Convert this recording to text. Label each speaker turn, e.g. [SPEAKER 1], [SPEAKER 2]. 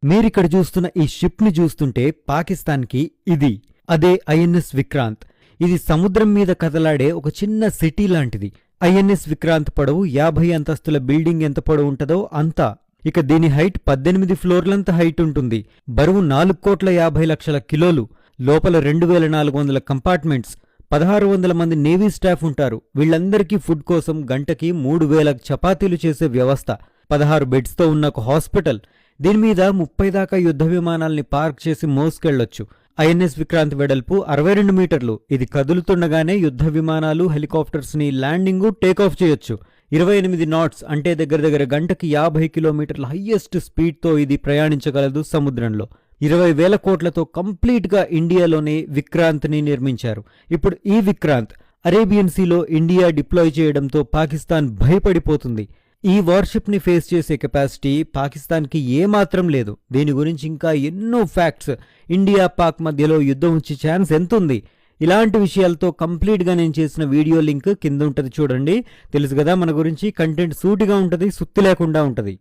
[SPEAKER 1] మీరిక్కడ చూస్తున్న ఈ షిప్ ని చూస్తుంటే పాకిస్తాన్కి ఇది అదే ఐఎన్ఎస్ విక్రాంత్. ఇది సముద్రం మీద కదలాడే ఒక చిన్న సిటీ లాంటిది. ఐఎన్ఎస్ విక్రాంత్ పొడవు 50 అంతస్తుల బిల్డింగ్ ఎంత పొడవు ఉంటదో అంతా. ఇక దీని హైట్ 18 ఫ్లోర్లంత హైట్ ఉంటుంది. బరువు 4,50,00,000 కిలోలు. లోపల 2,400 కంపార్ట్మెంట్స్, 1,600 మంది నేవీ స్టాఫ్ ఉంటారు. వీళ్లందరికీ ఫుడ్ కోసం గంటకి 3,000 చపాతీలు చేసే వ్యవస్థ, 16 బెడ్స్తో ఉన్న ఒక హాస్పిటల్. దీనిమీద 30 దాకా యుద్ధ విమానాల్ని పార్క్ చేసి మోసుకెళ్లొచ్చు. ఐఎన్ఎస్ విక్రాంత్ వెడల్పు 62 మీటర్లు. ఇది కదులుతుండగానే యుద్ధ విమానాలు, హెలికాప్టర్స్ ని ల్యాండింగు, టేకాఫ్ చేయొచ్చు. 28 నాట్స్ అంటే దగ్గర గంటకి 50 కిలోమీటర్ల హయ్యెస్ట్ స్పీడ్తో ఇది ప్రయాణించగలదు సముద్రంలో. 20,000 కోట్లతో కంప్లీట్ గా ఇండియాలోనే విక్రాంత్ ని నిర్మించారు. ఇప్పుడు ఈ విక్రాంత్ అరేబియన్ సీలో ఇండియా డిప్లాయ్ చేయడంతో పాకిస్తాన్ భయపడిపోతుంది. ఈ వార్షిప్ ని ఫేస్ చేసే కెపాసిటీ పాకిస్తాన్కి ఏమాత్రం లేదు. దీని గురించి ఇంకా ఎన్నో ఫ్యాక్ట్స్, ఇండియా పాక్ మధ్యలో యుద్ధం వచ్చే ఛాన్స్ ఎంతుంది, ఇలాంటి విషయాలతో కంప్లీట్గా నేను చేసిన వీడియో లింక్ కింద ఉంటుంది చూడండి. తెలుసు కదా మన గురించి, కంటెంట్ సూటిగా ఉంటుంది, సుత్తి లేకుండా ఉంటుంది.